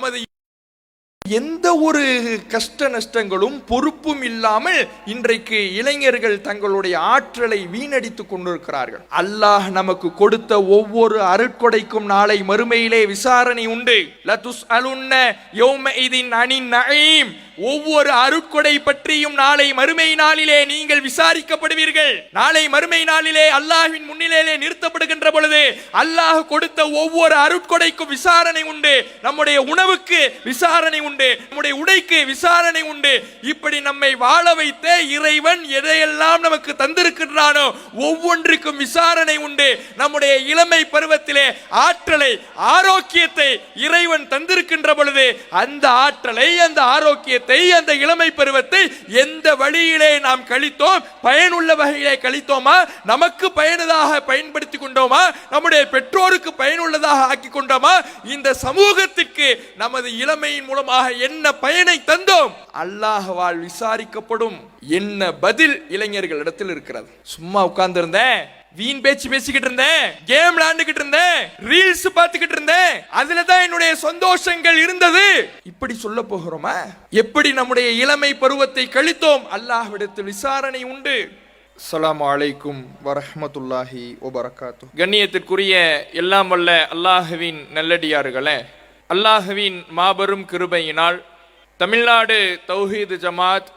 நமது எந்த ஒரு கஷ்ட நஷ்டங்களும் பொறுப்பும் இல்லாமல் இன்றைக்கு இளைஞர்கள் தங்களுடைய ஆற்றலை வீணடித்துக் கொண்டிருக்கிறார்கள். அல்லாஹ் நமக்கு கொடுத்த ஒவ்வொரு அருட்கொடைக்கும் நாளை மறுமையிலே விசாரணை உண்டு. லதுஸ்அலுன்ன யௌமஇதின் அனின் நஈம். ஒவ்வொரு அருட்கொடை பற்றியும் நாளை மறுமை நாளிலே நீங்கள் விசாரிக்கப்படுவீர்கள். நாளை மறுமை நாளிலே அல்லாஹ்வின் முன்னிலையிலே நிறுத்தப்படுகின்ற பொழுது அல்லாஹ் கொடுத்த ஒவ்வொரு அருட்கொடைக்கும் விசாரணை உண்டு. நம்முடைய உணவுக்கு விசாரணை உண்டு, நம்முடைய உடைக்கு விசாரணை உண்டு. இப்படி நம்மை வாழ வைத்த இறைவன் எதையெல்லாம் நமக்கு தந்திருக்கின்றானோ ஒவ்வொன்றுக்கும் விசாரணை உண்டு. நம்முடைய இளமை பருவத்திலே ஆற்றலை, ஆரோக்கியத்தை இறைவன் தந்திருக்கின்ற பொழுது அந்த ஆற்றலை, அந்த ஆரோக்கியத்தை, அந்த இளமை பருவத்தை எந்த வழியிலே நாம் கழித்தோம், பயனுள்ள வகையிலே கழித்தோமா, நமக்கு பயனுள்ளதாக பயன்படுத்திக் கொண்டோமா, நம்முடைய பெற்றோருக்கு பயனுள்ளதாக ஆக்கி கொண்டோமா, இந்த சமூகத்திற்கு நமது இளமையின் மூலமாக என்ன பயனை தந்தோம், அல்லாஹ்வால் விசாரிக்கப்படும். என்ன பதில் இளைஞர்களிடத்தில் இருக்கிறது? சும்மா உட்கார்ந்து இருந்தேன், வீண் பேச்சு பேசிக்கிட்டு இருந்தேன், கேம் விளையாண்டுகிட்டு இருந்தேன், ரீல்ஸ் பார்த்துக்கிட்டு இருந்தேன், அதுல தான் என்னுடைய சந்தோஷங்கள் இருந்தது, இப்படி சொல்ல போகிறோமா? எப்படி நம்முடைய இளமை பருவத்தை கழித்தோம்? அல்லாஹ்விடத்தில் விசாரணை உண்டு. அஸ்ஸலாமு அலைக்கும் வரஹ்மத்துல்லாஹி வபரகாத்துஹு. கண்ணியத்திற்குரிய எல்லாம் வல்ல அல்லாஹ்வின் நல்லடியார்களே, அல்லாஹ்வின் மாபெரும் கிருபையினால் தமிழ்நாடு தௌஹீத் ஜமாத்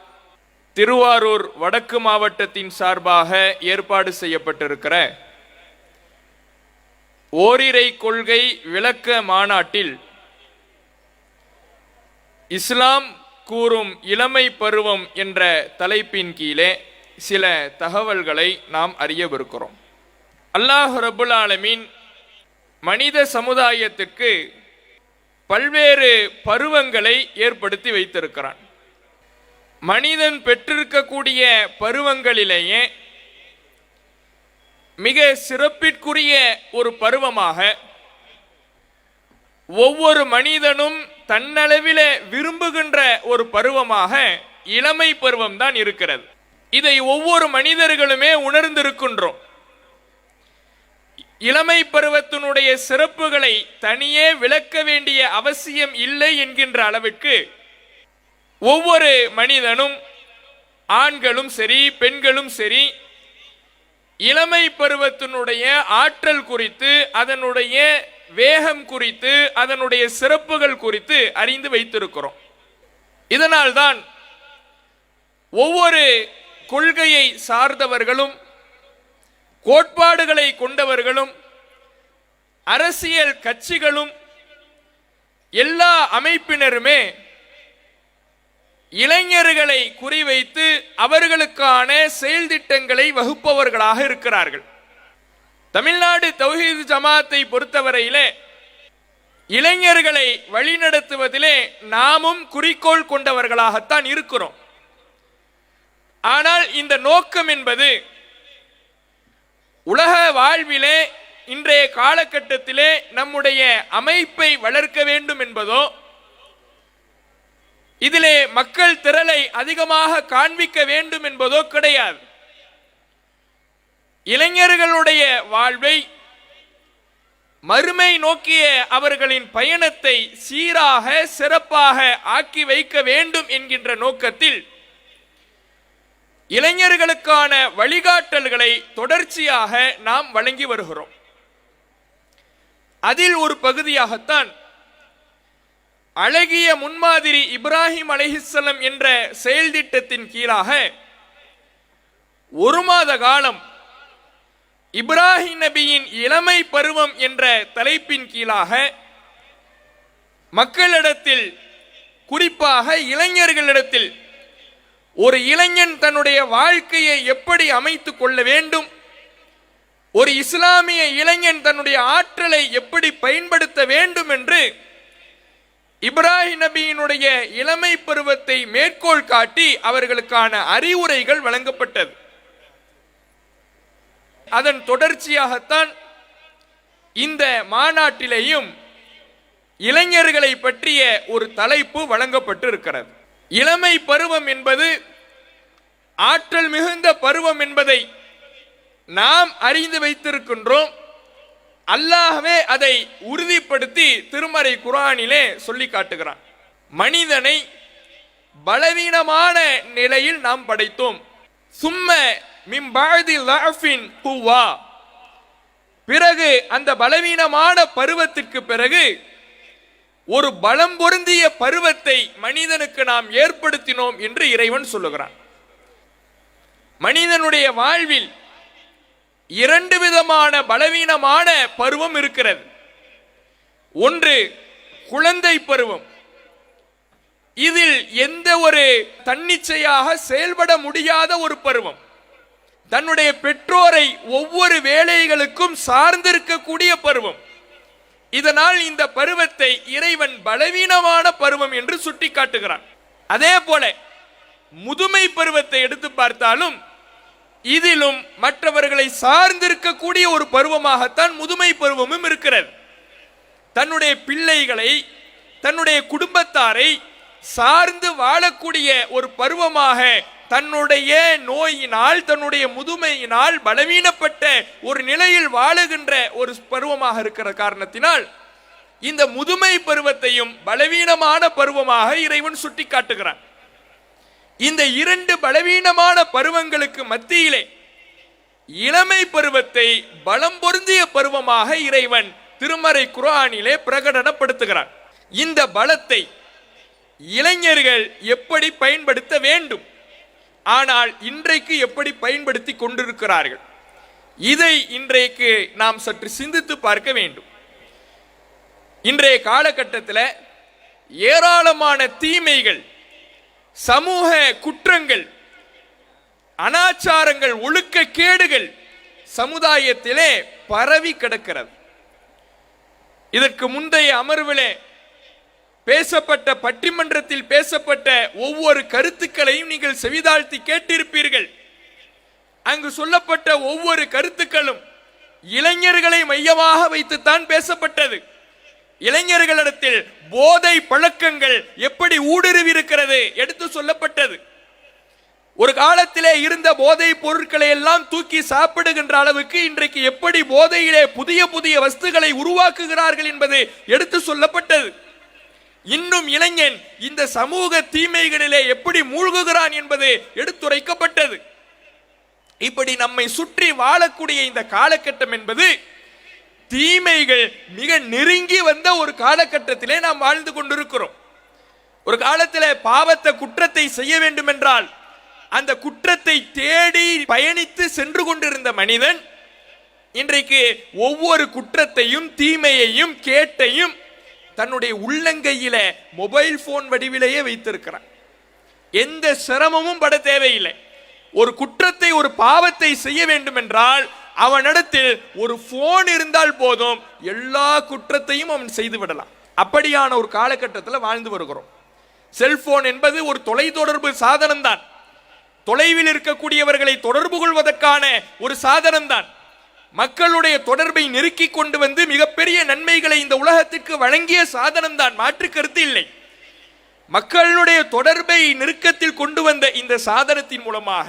திருவாரூர் வடக்கு மாவட்டத்தின் சார்பாக ஏற்பாடு செய்யப்பட்டிருக்கிற ஓரிரை கொள்கை விளக்க மாநாட்டில் இஸ்லாம் கூறும் இளமை பருவம் என்ற தலைப்பின் கீழே சில தகவல்களை நாம் அறியவிருக்கிறோம். அல்லாஹ் ரப்புல் ஆலமீன் மனித சமுதாயத்துக்கு பல்வேறு பருவங்களை ஏற்படுத்தி வைத்திருக்கிறான். மனிதன் பெற்றிருக்கக்கூடிய பருவங்களிலேயே மிக சிறப்பிற்குரிய ஒரு பருவமாக ஒவ்வொரு மனிதனும் தன்னளவிலே விரும்புகின்ற ஒரு பருவமாக இளமை பருவம் தான் இருக்கிறது. இதை ஒவ்வொரு மனிதர்களுமே உணர்ந்திருக்கின்றோம். இளமை பருவத்தினுடைய சிறப்புகளை தனியே விளக்க வேண்டிய அவசியம் இல்லை என்கின்ற அளவிற்கு ஒவ்வொரு மனிதனும், ஆண்களும் சரி பெண்களும் சரி, இளமை பருவத்தினுடைய ஆற்றல் குறித்து, அதனுடைய வேகம் குறித்து, அதனுடைய சிறப்புகள் குறித்து அறிந்து வைத்திருக்கிறோம். இதனால்தான் ஒவ்வொரு கொள்கையை சார்ந்தவர்களும், கோட்பாடுகளை கொண்டவர்களும், அரசியல் கட்சிகளும், எல்லா அமைப்பினருமே இளைஞர்களை குறிவைத்து அவர்களுக்கான செயல் திட்டங்களை வகுப்பவர்களாக இருக்கிறார்கள். தமிழ்நாடு தௌஹீத் ஜமாத்தை பொறுத்தவரையிலே இளைஞர்களை வழிநடத்துவதிலே நாமும் குறிக்கோள் கொண்டவர்களாகத்தான் இருக்கிறோம். ஆனால் இந்த நோக்கம் என்பது உலக வாழ்விலே இன்றைய காலகட்டத்திலே நம்முடைய அமைப்பை வளர்க்க வேண்டும் என்பதோ, இதிலே மக்கள் திரளை அதிகமாக காண்பிக்க வேண்டும் என்பதோ கிடையாது. இளைஞர்களுடைய வாழ்வை, மறுமை நோக்கிய அவர்களின் பயணத்தை சீராக சிறப்பாக ஆக்கி வைக்க வேண்டும் என்கின்ற நோக்கத்தில் இளைஞர்களுக்கான வழிகாட்டல்களை தொடர்ச்சியாக நாம் வழங்கி வருகிறோம். அதில் ஒரு பகுதியாகத்தான் அழகிய முன்மாதிரி இப்ராஹிம் அலைஹிஸ்ஸலாம் என்ற செயல் திட்டத்தின் கீழாக ஒரு மாத காலம் இப்ராஹிம் நபியின் இளமை பருவம் என்ற தலைப்பின் கீழாக மக்களிடத்தில், குறிப்பாக இளைஞர்களிடத்தில், ஒரு இளைஞன் தன்னுடைய வாழ்க்கையை எப்படி அமைத்துக் கொள்ள வேண்டும், ஒரு இஸ்லாமிய இளைஞன் தன்னுடைய ஆற்றலை எப்படி பயன்படுத்த வேண்டும் என்று இப்ராஹிம் நபியினுடைய இளமை பருவத்தை மேற்கோள் காட்டி அவர்களுக்கான அறிவுரைகள் வழங்கப்பட்டது. அதன் தொடர்ச்சியாகத்தான் இந்த மாநாட்டிலேயும் இளைஞர்களை பற்றிய ஒரு தலைப்பு வழங்கப்பட்டு இருக்கிறது. இளமை பருவம் என்பது ஆற்றல் மிகுந்த பருவம் என்பதை நாம் அறிந்து வைத்திருக்கின்றோம். அல்லாஹ்வே அதை உறுதிப்படுத்தி திருமறை குர்ஆனிலே சொல்லி காட்டுகிறான். மனிதனை பலவீனமான நிலையில் நாம் படைத்தோம். சும்ம மின் பஅதி லஅஃபின் குவா, பிறகு அந்த பலவீனமான பருவத்திற்கு பிறகு ஒரு பலம் பொருந்திய பருவத்தை மனிதனுக்கு நாம் ஏற்படுத்தினோம் என்று இறைவன் சொல்லுகிறான். மனிதனுடைய வாழ்வில் இரண்டு விதமான பலவீனமான பருவம் இருக்கிறது. ஒன்று குழந்தை பருவம். இதில் எந்த ஒரு தன்னிச்சையாக செயல்பட முடியாத ஒரு பருவம். தன்னுடைய பெற்றோரை ஒவ்வொரு வேலைகளுக்கும் சார்ந்திருக்கக்கூடிய பருவம். இதனால் இந்த பருவத்தை இறைவன் பலவீனமான பருவம் என்று சுட்டி காட்டுகிறான். அதே போல முதுமை பருவத்தை எடுத்து பார்த்தாலும் இதிலும் மற்றவர்களை சார்ந்திருக்கக்கூடிய ஒரு பருவமாகத்தான் முதுமை பருவமும் இருக்கிறது. தன்னுடைய பிள்ளைகளை, தன்னுடைய குடும்பத்தாரை சார்ந்து வாழக்கூடிய ஒரு பருவமாக தன்னுடைய நோயினால், தன்னுடைய முதுமையினால் பலவீனப்பட்ட ஒரு நிலையில் வாழுகின்ற ஒரு பருவமாக இருக்கிற காரணத்தினால் இந்த முதுமை பருவத்தையும் பலவீனமான பருவமாக இறைவன் சுட்டி காட்டுகிறான். இந்த இரண்டு பலவீனமான பருவங்களுக்கு மத்தியிலே இளமை பருவத்தை பலம் பொருந்திய பருவமாக இறைவன் திருமறை குர்ஆனிலே பிரகடனப்படுத்துகிறான். இந்த பலத்தை இளைஞர்கள் எப்படி பயன்படுத்த வேண்டும், ஆனால் இன்றைக்கு எப்படி பயன்படுத்தி கொண்டிருக்கிறார்கள், இதை இன்றைக்கு நாம் சற்று சிந்தித்து பார்க்க வேண்டும். இன்றைய காலகட்டத்தில் ஏராளமான தீமைகள், சமூக குற்றங்கள், அனாச்சாரங்கள், ஒழுக்க கேடுகள் சமுதாயத்திலே பரவி கிடக்கிறது. இதற்கு முந்தைய அமர்விலே பேசப்பட்ட, பட்டிமன்றத்தில் பேசப்பட்ட ஒவ்வொரு கருத்துக்களையும் நீங்கள் செவிதாழ்த்தி கேட்டிருப்பீர்கள். அங்கு சொல்லப்பட்ட ஒவ்வொரு கருத்துக்களும் இளைஞர்களை மையமாக வைத்துத்தான் பேசப்பட்டது. இளைஞர்களிடத்தில் போதை பழக்கங்கள் எப்படி ஊடுருவி இருக்கிறது எடுத்து சொல்லப்பட்டது. ஒரு காலத்திலே இருந்த போதை பொருட்களை எல்லாம் தூக்கி சாப்பிடுகின்ற அளவுக்கு இன்றைக்கு எப்படி போதையிலே புதிய புதிய வஸ்துகளை உருவாக்குகிறார்கள் என்பது எடுத்து சொல்லப்பட்டது. இன்னும் இளைஞன் இந்த சமூக தீமைகளிலே எப்படி மூழ்குகிறான் என்பது எடுத்துரைக்கப்பட்டது. இப்படி நம்மை சுற்றி வாழக்கூடிய இந்த காலகட்டம் என்பது தீமைகள் மிக நெருங்கி வந்த ஒரு காலகட்டத்திலே நாம் வாழ்ந்து கொண்டிருக்கிறோம். ஒரு காலத்திலே பாவத்தை, குற்றத்தை செய்ய வேண்டும் என்றால் அந்த குற்றத்தை தேடி பயணித்து சென்று கொண்டிருந்த மனிதன் இன்றைக்கு ஒவ்வொரு குற்றத்தையும், தீமையையும், கேட்டையும் தன்னுடைய உள்ளங்கையில மொபைல் போன் வடிவிலேயே வைத்திருக்கிறான். எந்த சிரமமும் பட தேவையில்லை. ஒரு குற்றத்தை, ஒரு பாவத்தை செய்ய வேண்டும் என்றால் அவனிடத்தில் ஒரு போன் இருந்தால் போதும், எல்லா குற்றத்தையும் அவன் செய்து விடலாம். அப்படியான ஒரு காலகட்டத்தில் வாழ்ந்து வருகிறோம். செல்போன் என்பது ஒரு தொலைத்தொடர்பு சாதனம் தான். தொலைவில் இருக்கக்கூடியவர்களை தொடர்பு கொள்வதற்கான ஒரு சாதனம் தான். மக்களுடைய தொடர்பை நெருக்கி கொண்டு வந்து மிகப்பெரிய நன்மைகளை இந்த உலகத்திற்கு வழங்கிய சாதனம் தான், மாற்று கருத்து இல்லை. மக்களுடைய தொடர்பை நெருக்கத்தில் கொண்டு வந்த இந்த சாதனத்தின் மூலமாக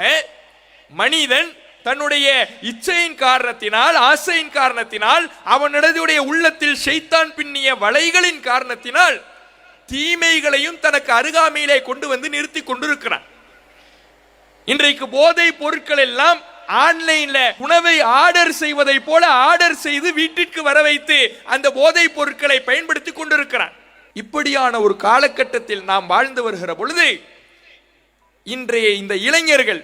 மனிதன் தன்னுடைய இச்சையின் காரணத்தினால், ஆசையின் காரணத்தினால், அவனுடைய உள்ளத்தில் ஷைத்தான் பின்னிய வலைகளின் காரணத்தினால் தீமைகளையும் தனக்கு அருகாமையிலே கொண்டு வந்து நிறுத்தி கொண்டிருக்கிறான். இன்றைக்கு போதை பொருட்கள் எல்லாம் ஆன்லைன்ல உணவை ஆர்டர் செய்வதை போல ஆர்டர் செய்து வீட்டிற்கு வர வைத்து அந்த போதை பொருட்களை பயன்படுத்தி கொண்டிருக்கிறான். இப்படியான ஒரு காலகட்டத்தில் நாம் வாழ்ந்து வருகிற பொழுது இன்றைய இந்த இளைஞர்கள்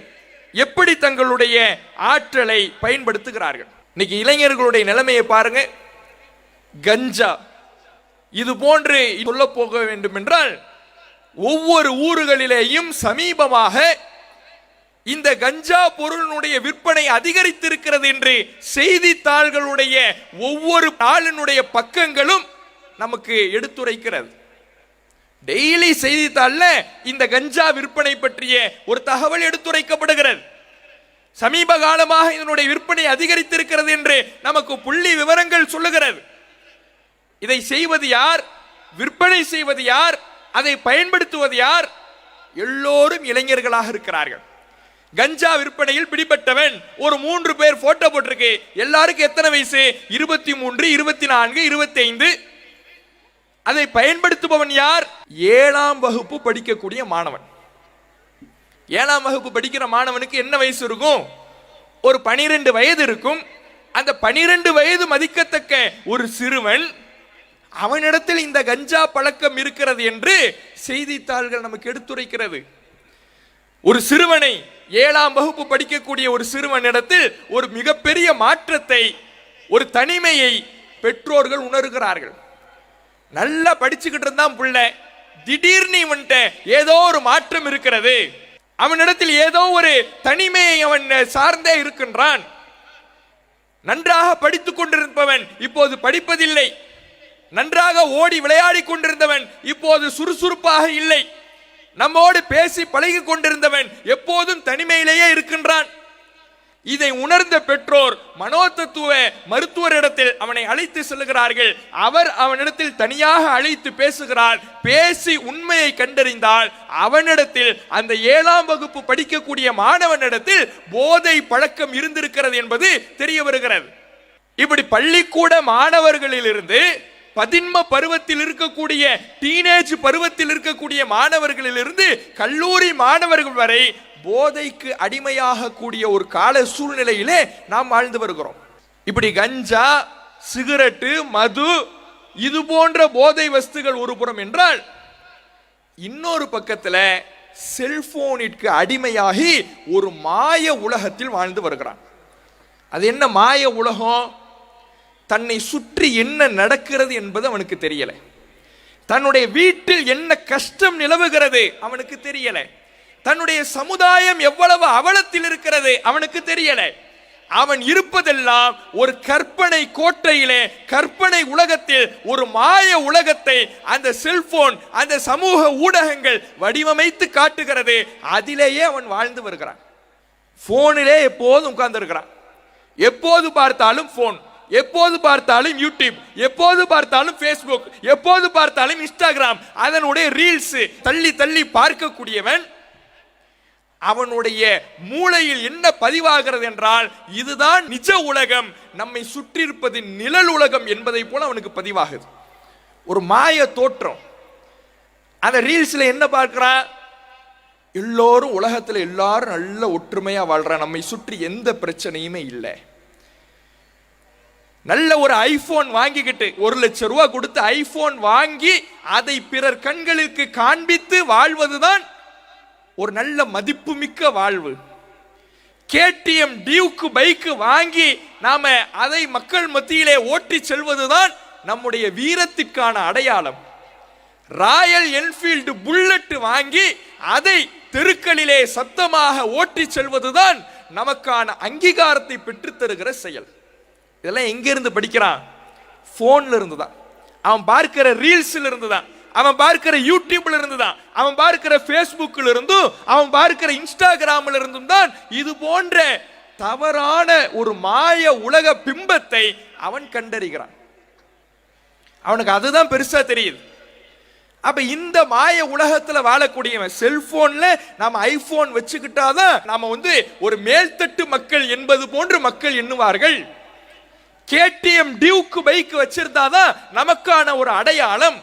எப்படி தங்களுடைய ஆற்றலை பயன்படுத்துகிறார்கள்? இன்னைக்கு இளைஞர்களுடைய நிலைமையை பாருங்க. கஞ்சா, இது போன்று சொல்ல போக வேண்டும் என்றால் ஒவ்வொரு ஊர்களிலேயும் சமீபமாக இந்த கஞ்சா பொருளினுடைய விற்பனை அதிகரித்திருக்கிறது என்று செய்தித்தாள்களுடைய ஒவ்வொரு நாளினுடைய பக்கங்களும் நமக்கு எடுத்துரைக்கிறது. டெய்லி செய்தித்தாள்ல இந்த கஞ்சா விற்பனை பற்றிய ஒரு தகவல் எடுத்துரைக்கப்படுகிறது. சமீப காலமாக இதனுடைய விற்பனை அதிகரித்திருக்கிறது என்று நமக்கு புள்ளி விவரங்கள் சொல்லுகிறது. இதை செய்வது யார்? விற்பனை செய்வது யார்? அதை பயன்படுத்துவது யார்? எல்லோரும் இளைஞர்களாக இருக்கிறார்கள். கஞ்சா விற்பனையில் பிடிபட்டவன். ஒரு 3 பேர் போட்டோ போட்டிருக்கு. எல்லாருக்கும் எத்தனை வயசு? 23, 24, 25. அதை பயன்படுத்துபவன் யார்? 7ஆம் வகுப்பு படிக்கக்கூடிய மாணவன். 7ஆம் வகுப்பு படிக்கிற மாணவனுக்கு என்ன வயசு இருக்கும்? ஒரு 12 வயது இருக்கும். அந்த 12 வயது மதிக்கத்தக்க ஒரு சிறுவன், அவனிடத்தில் இந்த கஞ்சா பழக்கம் இருக்கிறது என்று செய்தித்தாள்கள் நமக்கு எடுத்துரைக்கிறது. ஒரு சிறுவனை, 7ஆம் வகுப்பு படிக்கக்கூடிய ஒரு சிறுவனிடத்தில் ஒரு மிகப்பெரிய மாற்றத்தை, ஒரு தனிமையை பெற்றோர்கள் உணர்கிறார்கள். நல்லா படிச்சுக்கிட்டு இருந்தான் புள்ள, திடீர்னு இவன்ட்ட ஏதோ ஒரு மாற்றம் இருக்கிறது. அவனிடத்தில் ஏதோ ஒரு தனிமையை அவன் சார்ந்தே இருக்கின்றான். நன்றாக படித்துக் கொண்டிருப்பவன் இப்போது படிப்பதில்லை. நன்றாக ஓடி விளையாடி கொண்டிருந்தவன் இப்போது சுறுசுறுப்பாக இல்லை. நம்மோடு பேசி பழகி கொண்டிருந்தவன் எப்போதும் தனிமையிலேயே இருக்கின்றான். இதை உணர்ந்த பெற்றோர் மனோதத்துவ மருத்துவரிடத்தில் அவனை அழைத்து செல்கிறார்கள். அவர் அவனிடத்தில் தனியாக அழைத்து பேசுகிறார். பேசி உண்மையை கண்டறிந்தால் அவனிடத்தில், அந்த 7ஆம் வகுப்பு படிக்கக்கூடிய மாணவனிடத்தில் போதை பழக்கம் இருந்திருக்கிறது என்பது தெரிய வருகிறது. இப்படி பள்ளிக்கூட மாணவர்களிலிருந்து பதின்ம பருவத்தில் இருக்கக்கூடிய, டீனேஜ் பருவத்தில் இருக்கக்கூடிய மாணவர்களிலிருந்து கல்லூரி மாணவர்கள் வரை போதைக்கு அடிமையாக கூடிய ஒரு கால சூழ்நிலையிலே நாம் வாழ்ந்து வருகிறோம். இப்படி கஞ்சா, சிகரெட்டு, மது, இது போன்ற போதை வஸ்துகள் ஒரு புறம் என்றால், இன்னொரு பக்கத்தில் செல்போனிற்கு அடிமையாகி ஒரு மாய உலகத்தில் வாழ்ந்து வருகிறான். அது என்ன மாய உலகம்? தன்னை சுற்றி என்ன நடக்கிறது என்பது அவனுக்கு தெரியல. தன்னுடைய வீட்டில் என்ன கஷ்டம் நிலவுகிறது அவனுக்கு தெரியல. தன்னுடைய சமுதாயம் எவ்வளவு அவலத்தில் இருக்கிறது அவனுக்கு தெரியல. அவன் இருப்பதெல்லாம் ஒரு கற்பனை கோட்டையிலே, கற்பனை உலகத்தில், ஒரு மாய உலகத்தை அந்த செல்போன், அந்த சமூக ஊடகங்கள் வடிவமைத்து காட்டுகிறது. அதிலேயே அவன் வாழ்ந்து வருகிறான். போனிலே எப்போதும் உட்கார்ந்து இருக்கிறான். எப்போது பார்த்தாலும் போன், எப்போது பார்த்தாலும் யூடியூப், எப்போது பார்த்தாலும் ஃபேஸ்புக், எப்போது பார்த்தாலும் இன்ஸ்டாகிராம், அதனுடைய ரீல்ஸ் தள்ளி தள்ளி பார்க்கக்கூடியவன், அவனுடைய மூளையில் என்ன பதிவாகிறது என்றால், இதுதான் நிஜ உலகம், நம்மை சுற்றி இருப்பது நிழல் உலகம் என்பதை போல அவனுக்கு பதிவாகுது. ஒரு மாய தோற்றம். அந்த ரீல்ஸ்ல என்ன பார்க்கிறான்? எல்லோரும் உலகத்தில் எல்லாரும் நல்ல ஒற்றுமையா வாழ்றான், நம்மை சுற்றி எந்த பிரச்சனையுமே இல்லை. நல்ல ஒரு ஐபோன் வாங்கிக்கிட்டு, 1 லட்சம் ரூபாய் கொடுத்து ஐபோன் வாங்கி அதை பிறர் கண்களுக்கு காண்பித்து வாழ்வதுதான் ஒரு நல்ல மதிப்புமிக்க வாழ்வு. கேடிஎம் டியூக் பைக் வாங்கி நாம அதை மக்கள் மத்தியிலே ஓட்டி செல்வதுதான் நம்முடைய வீரத்திற்கான அடையாளம். ராயல் என்ஃபீல்டு புல்லட் வாங்கி அதை தெருக்களிலே சத்தமாக ஓட்டி செல்வதுதான் நமக்கான அங்கீகாரத்தை பெற்றுத் தருகிற செயல். இதெல்லாம் எங்கிருந்து படிக்கிறான்? போன்ல இருந்து தான். அவன் பார்க்கிற ரீல்ஸ்ல இருந்து தான், அவன் பார்க்கிற யூடியூப்ல இருந்து தான், அவன் பார்க்கிற ஃபேஸ்புக்ல இருந்தும், அவன் பார்க்கிற இன்ஸ்டாகிராம்ல இருந்தும் தான் இது போன்ற தவறான ஒரு மாய உலக பிம்பத்தை அவன் கண்டறிகிறான். அவனுக்கு அதுதான் பெருசா தெரியுது. அப்ப இந்த மாய உலகத்துல வாழக்கூடியவன், செல்போன்ல நாம ஐபோன் வச்சுக்கிட்டாதான் நாம ஒரு மேல்தட்டு மக்கள் என்பது போன்று மக்கள் எண்ணுவார்கள். கேடிஎம் டியூக் பைக் வச்சிருந்தாதான் நமக்கான ஒரு அடையாளம்,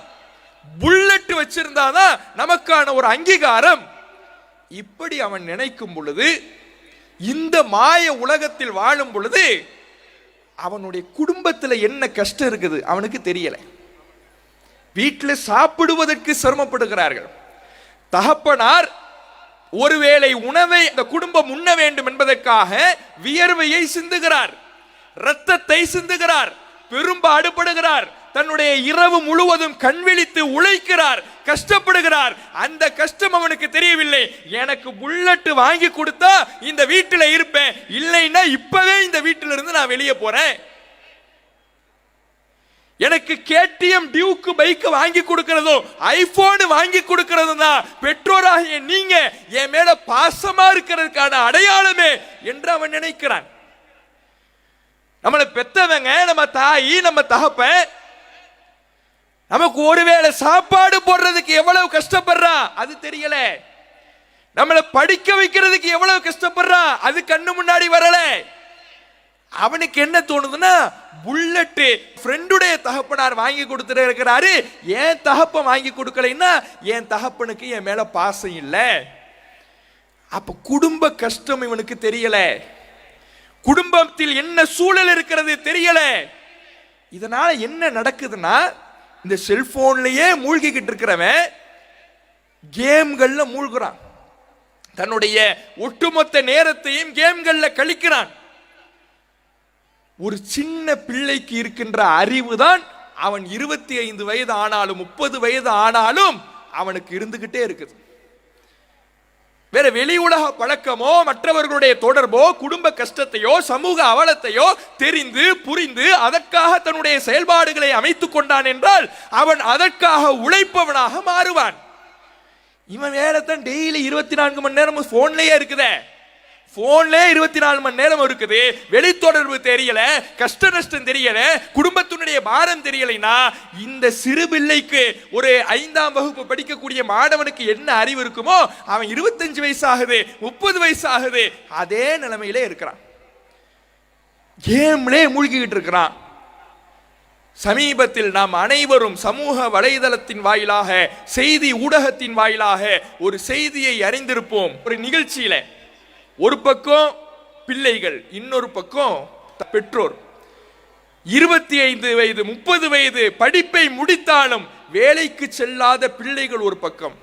புல்லட் வச்சிருந்தாதான் நமக்கான ஒரு அங்கீகாரம். இப்படி அவன் நினைக்கும் பொழுது, இந்த மாய உலகத்தில் வாழும் பொழுது, அவனுடைய குடும்பத்தில் என்ன கஷ்டம் இருக்குது அவனுக்கு தெரியல. வீட்டில் சாப்பிடுவதற்கு சிரமப்படுகிறார்கள். தகப்பனார் ஒருவேளை உணவை அந்த குடும்பம் உண்ண வேண்டும் என்பதற்காக வியர்வையை சிந்துகிறார், இரத்தத்தை சிந்துகிறார், பெரும்பாடுபடுகிறார், தன்னுடைய இரவு முழுவதும் கண்விழித்து உழைக்கிறார், கஷ்டப்படுகிறார். அந்த கஷ்டம் அவனுக்கு தெரியவில்லை. எனக்கு புல்லட் வாங்கி கொடுத்தா இந்த வீட்டில் இருப்பேன், இல்லைன்னா இப்பவே இந்த வீட்டிலிருந்து நான் வெளியே போறேன். எனக்கு கேடிஎம் டியூக் பைக் வாங்கி கொடுக்கிறதும் ஐபோன் வாங்கி கொடுக்கிறதும் தான் பெற்றோராகிய நீங்க என் மேல பாசமா இருக்கிறதுக்கான அடையாளமே என்று அவன் நினைக்கிறான். நம்மளை பெத்தவங்க, நம்ம தாயி, நம்ம தகப்பன், நமக்கு ஒருவேளை சாப்பாடு போடுறதுக்கு எவ்வளவு கஷ்டப்படுறா அது தெரியல. நம்மளை படிக்க வைக்கிறதுக்கு எவ்வளவு கஷ்டப்படுறான், அது கண்ணு முன்னாடி வரல. அவனுக்கு என்ன தோணுதுன்னா, புல்லட் ஃப்ரெண்டுடைய தகப்பனார் வாங்கி கொடுத்துட்டு இருக்கிறாரு, என் தகப்பன் வாங்கி கொடுக்கலைன்னா என் தகப்பனுக்கு என் மேல பாசம் இல்லை. அப்ப குடும்ப கஷ்டம் இவனுக்கு தெரியல, குடும்பத்தில் என்ன சூழல் இருக்கிறது தெரியல. இதனால என்ன நடக்குதுன்னா, இந்த செல்போன்லயே மூழ்கிக்கிட்டு இருக்கிறவன் கேம்கள்ல மூழ்குறான், தன்னுடைய ஒட்டுமொத்த நேரத்தையும் கேம்கள்ல கழிக்கிறான். ஒரு சின்ன பிள்ளைக்கு இருக்கின்ற அறிவு தான் அவன் 25 வயது ஆனாலும் 30 வயது ஆனாலும் அவனுக்கு இருந்துகிட்டே இருக்குது. வேற வெளி உலக பழக்கமோ மற்றவர்களுடைய தொடர்போ குடும்ப கஷ்டத்தையோ சமூக அவலத்தையோ தெரிந்து புரிந்து அதற்காக தன்னுடைய செயல்பாடுகளை அமைத்துக் கொண்டான் என்றால் அவன் அதற்காக உழைப்பவனாக மாறுவான். இவன் வேலைத்தான் டெய்லி 24 மணி நேரம் போன்லயே இருக்குதே, போன்ல 24 மணி நேரம் இருக்குது, வெளி தொடர்பு தெரியல, கஷ்ட நஷ்டம் தெரியல, குடும்பத்தினுடைய பாரம் தெரியலைன்னா இந்த சிறு பிள்ளைக்கு ஒரு 5ஆம் வகுப்பு படிக்கக்கூடிய மாணவனுக்கு என்ன அறிவு இருக்குமோ அவன் 25 வயசு ஆகுது 30 வயசு ஆகுது அதே நிலைமையிலே இருக்கிறான், கேம்லே மூழ்கிக்கிட்டு இருக்கிறான். சமீபத்தில் நாம் அனைவரும் சமூக வலைதளத்தின் வாயிலாக செய்தி ஊடகத்தின் வாயிலாக ஒரு செய்தியை அறிந்திருப்போம். ஒரு நிகழ்ச்சியில ஒரு பக்கம் பிள்ளைகள், இன்னொரு பக்கம் பெற்றோர். 25 வயது 30 வயது படிப்பை முடித்தாலும் வேலைக்கு செல்லாத பிள்ளைகள் ஒரு பக்கம்,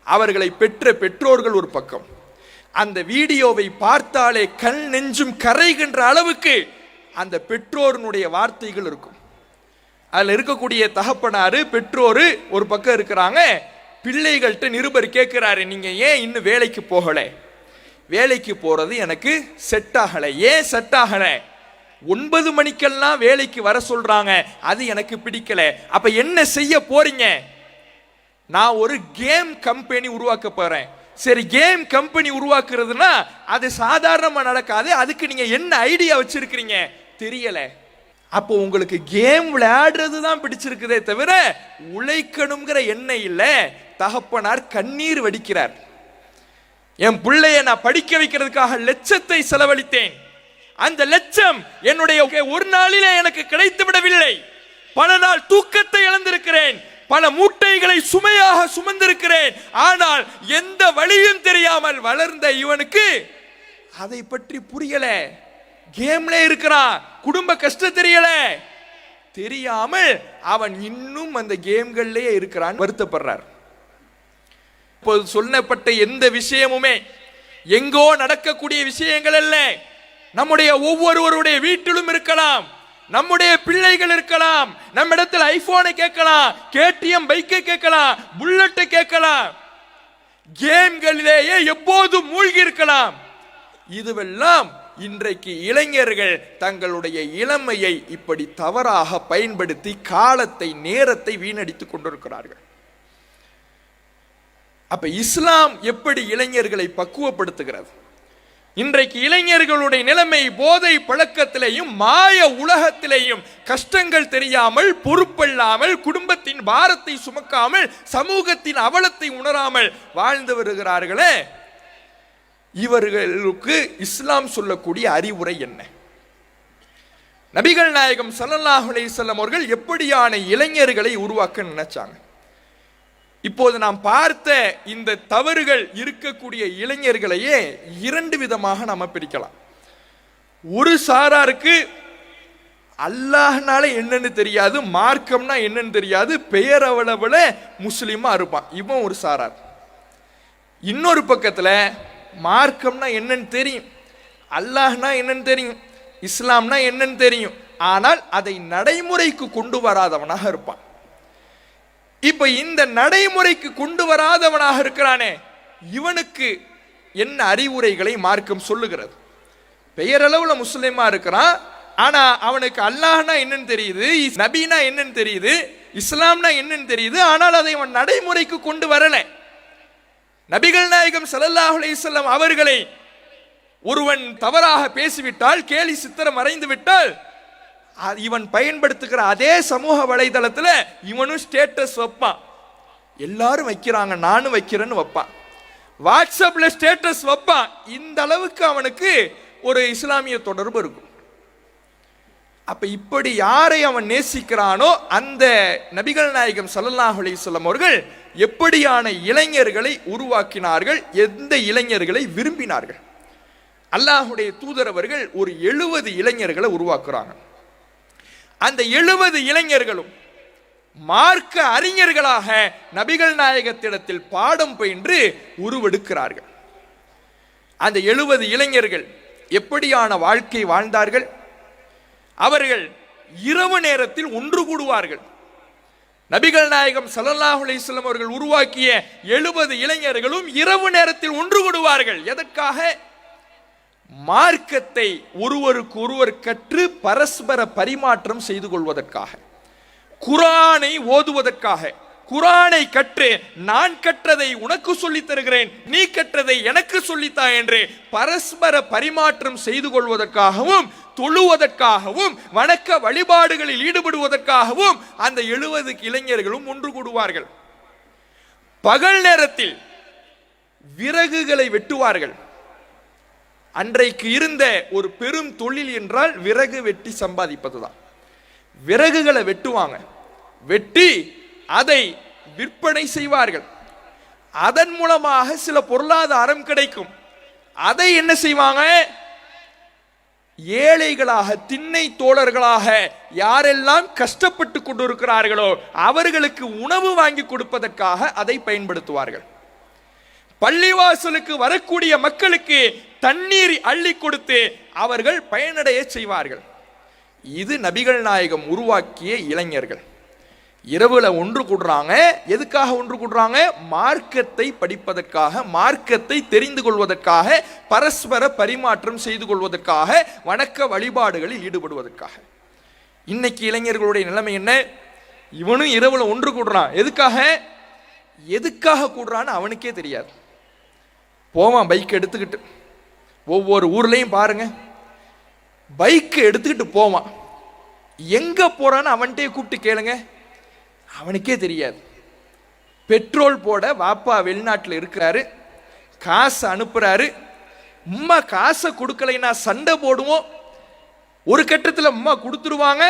அவர்களை பெற்ற பெற்றோர்கள் ஒரு பக்கம். அந்த வீடியோவை பார்த்தாலே கண் நெஞ்சும் கரைகின்ற அளவுக்கு அந்த பெற்றோருடைய வார்த்தைகள் இருக்கும். அதில் இருக்கக்கூடிய தகப்பனாரு பெற்றோரு ஒரு பக்கம் இருக்கிறாங்க, பிள்ளைகள்கிட்ட நிருபர் கேட்கிறாரு, நீங்க ஏன் இன்னும் வேலைக்கு போகலை? வேலைக்கு போறது எனக்கு செட் ஆகலை. ஏன் செட் ஆகலை? 9 மணிக்கெல்லாம் வேலைக்கு வர சொல்றாங்க, அது எனக்கு பிடிக்கல. அப்ப என்ன செய்ய போறீங்க? நான் ஒரு கேம் கம்பெனி உருவாக்க போறேன். சரி, கேம் கம்பெனி உருவாக்குறதுனா அது சாதாரணமா நடக்காது, அதுக்கு நீங்க என்ன ஐடியா வச்சிருக்கீங்க தெரியல. அப்போ உங்களுக்கு கேம் விளையாடுறது தான் பிடிச்சிருக்குதே தவிர உழைக்கணுங்கிற எண்ணம் இல்ல. தகப்பனார் கண்ணீர் வடிக்கிறார். என் பிள்ளைய நான் படிக்க வைக்கிறதுக்காக லட்சத்தை செலவழித்தேன், அந்த லட்சம் என்னுடைய ஒரு நாளிலே எனக்கு கிடைத்து விடவில்லை. பல நாள் தூக்கத்தை இழந்திருக்கிறேன், பல மூட்டைகளை சுமையாக சுமந்திருக்கிறேன். ஆனால் எந்த வழியும் தெரியாமல் வளர்ந்த இவனுக்கு அதை பற்றி புரியல. கேம்ல இருக்கிறான், குடும்ப கஷ்டம் தெரியல, தெரியாமல் அவன் இன்னும் அந்த கேம்கள்லயே இருக்கிறான், வருத்தப்படுறார். இப்போது சொல்லப்பட்ட எந்த விஷயமுமே எங்கோ நடக்கக்கூடிய விஷயங்கள் அல்ல, நம்முடைய ஒவ்வொருவருடைய வீட்டிலும் இருக்கலாம், நம்முடைய பிள்ளைகள் இருக்கலாம், நம்ம இடத்துல ஐபோனை கேட்கலாம், கேடிஎம் பைக்கை கேட்கலாம், புல்லட்டை கேட்கலாம், கேம்களிலேயே எப்போதும் மூழ்கி இருக்கலாம். இதுவெல்லாம் இன்றைக்கு இளைஞர்கள் தங்களுடைய இளமையை இப்படி தவறாக பயன்படுத்தி காலத்தை நேரத்தை வீணடித்துக் கொண்டிருக்கிறார்கள். அப்ப இஸ்லாம் எப்படி இளைஞர்களை பக்குவப்படுத்துகிறது? இன்றைக்கு இளைஞர்களுடைய நிலைமை போதை பழக்கத்திலேயும் மாய உலகத்திலேயும் கஷ்டங்கள் தெரியாமல், பொறுப்பில்லாமல், குடும்பத்தின் பாரத்தை சுமக்காமல், சமூகத்தின் அவலத்தை உணராமல் வாழ்ந்து வருகிறார்களே, இவர்களுக்கு இஸ்லாம் சொல்லக்கூடிய அறிவுரை என்ன? நபிகள் நாயகம் ஸல்லல்லாஹு அலைஹி வஸல்லம் அவர்கள் எப்படியான இளைஞர்களை உருவாக்க நினைச்சாங்க? இப்போது நாம் பார்த்த இந்த தவறுகள் இருக்கக்கூடிய இளைஞர்களையே 2 விதமாக நாம பிரிக்கலாம். ஒரு சாராருக்கு அல்லாஹ்னால என்னன்னு தெரியாது, மார்க்கம்னா என்னன்னு தெரியாது, பெயரளவுல முஸ்லிமா இருப்பான், இவன் ஒரு சாரார். இன்னொரு பக்கத்துல மார்க்கம்னா என்னன்னு தெரியும், அல்லாஹ்னா என்னன்னு தெரியும், இஸ்லாம்னா என்னன்னு தெரியும், ஆனால் அதை நடைமுறைக்கு கொண்டு வராதவனாக இருப்பான். இப்ப இந்த நடைமுறைக்கு கொண்டு வராதவனாக இருக்கிறானே, இவனுக்கு என்ன அறிவுரைகளை மார்க்கம் சொல்லுகிறது? பெயரளவுல முஸ்லிமா இருக்கிறான், ஆனா அவனுக்கு அல்லாஹ்னா என்னன்னு தெரியுது, நபினா என்னன்னு தெரியுது, இஸ்லாம்னா என்னன்னு தெரியுது, ஆனால் அதை அவன் நடைமுறைக்கு கொண்டு வரல. நபிகள் நாயகம் ஸல்லல்லாஹு அலைஹி வஸல்லம் அவர்களை ஒருவன் தவறாக பேசிவிட்டால், கேலி சித்திரம் மறைந்து விட்டால், இவன் பயன்படுத்துகிற அதே சமூக வலைதளத்தில் இவனும் ஸ்டேட்டஸ் வைப்பான். எல்லாரும் வைக்கிறாங்க, நானும் வைக்கிறேன்னு வைப்பான். வாட்ஸ்அப்ல ஸ்டேட்டஸ் வைப்பான். இந்த அளவுக்கு அவனுக்கு ஒரு இஸ்லாமிய தொடர்பு இருக்கும். அப்ப இப்படி யாரை அவன் நேசிக்கிறானோ அந்த நபிகள் நாயகம் ஸல்லல்லாஹு அலைஹி வஸல்லம் அவர்கள் எப்படியான இளைஞர்களை உருவாக்கினார்கள், எந்த இளைஞர்களை விரும்பினார்கள். அல்லாஹ்வுடைய தூதர் அவர்கள் ஒரு 70 இளைஞர்களை உருவாக்குறாங்க. அந்த 70 இளைஞர்களும் மார்க்க அறிஞர்களாக நபிகள் நாயகத்திடத்தில் பாடம் பயின்று உருவெடுக்கிறார்கள். அந்த 70 இளைஞர்கள் எப்படியான வாழ்க்கை வாழ்ந்தார்கள்? அவர்கள் இரவு நேரத்தில் ஒன்று கூடுவார்கள். நபிகள் நாயகம் ஸல்லல்லாஹு அலைஹி வஸல்லம் அவர்கள் உருவாக்கிய 70 இளைஞர்களும் இரவு நேரத்தில் ஒன்று கூடுவார்கள். எதற்காக? மார்க்கத்தை ஒருவருக்கு ஒருவர் கற்று பரஸ்பர பரிமாற்றம் செய்து கொள்வதற்காக, குர்ஆனை ஓதுவதற்காக. குர்ஆனை கற்று நான் கற்றதை உனக்கு சொல்லித் தருகிறேன், நீ கற்றதை எனக்கு சொல்லித்தா என்று பரஸ்பர பரிமாற்றம் செய்து கொள்வதற்காகவும், தொழுவதற்காகவும், வணக்க வழிபாடுகளில் ஈடுபடுவதற்காகவும் அந்த 70 இளைஞர்களும் ஒன்று கூடுவார்கள். பகல் நேரத்தில் விறகுகளை வெட்டுவார்கள். அன்றைக்கு இருந்த ஒரு பெரும் தொழில் என்றால் விறகு வெட்டி சம்பாதிப்பதுதான். விறகுகளை வெட்டுவாங்க, வெட்டி அதை விற்பனை செய்வார்கள். அதன் மூலமாக சில பொருளாதாரம் கிடைக்கும். அதை என்ன செய்வாங்க? ஏழைகளாக, திண்ணை தோழர்களாக யாரெல்லாம் கஷ்டப்பட்டு கொண்டிருக்கிறார்களோ அவர்களுக்கு உணவு வாங்கி கொடுப்பதற்காக அதை பயன்படுத்துவார்கள். பள்ளிவாசலுக்கு வரக்கூடிய மக்களுக்கு தண்ணீர் அள்ளி கொடுத்து அவர்கள் பயனடைய செய்வார்கள். இது நபிகள் நாயகம் உருவாக்கிய இளைஞர்கள். இரவுல ஒன்று கூடுறாங்க. எதுக்காக ஒன்று கூடுறாங்க? மார்க்கத்தை படிப்பதற்காக, மார்க்கத்தை தெரிந்து கொள்வதற்காக, பரஸ்பர பரிமாற்றம் செய்து கொள்வதற்காக, வணக்க வழிபாடுகளில் ஈடுபடுவதற்காக. இன்னைக்கு இளைஞர்களுடைய நிலைமை என்ன? இவனும் இரவுல ஒன்று கூடுறான். எதுக்காக? எதுக்காக கூடுறான்னு அவனுக்கே தெரியாது. போவான் பைக் எடுத்துக்கிட்டு. ஒவ்வொரு ஊர்லயும் பாருங்க, பைக் எடுத்துக்கிட்டு போவான். எங்க போறான்னு அவன்கிட்டே கூப்பிட்டு கேளுங்க, அவனுக்கே தெரியாது. பெட்ரோல் போட வாப்பா வெளிநாட்டில் இருக்கிறாரு, காசு அனுப்புறாரு. அம்மா காசை கொடுக்கலைன்னா சண்டை போடுவோம். ஒரு கட்டத்தில் அம்மா கொடுத்துருவாங்க.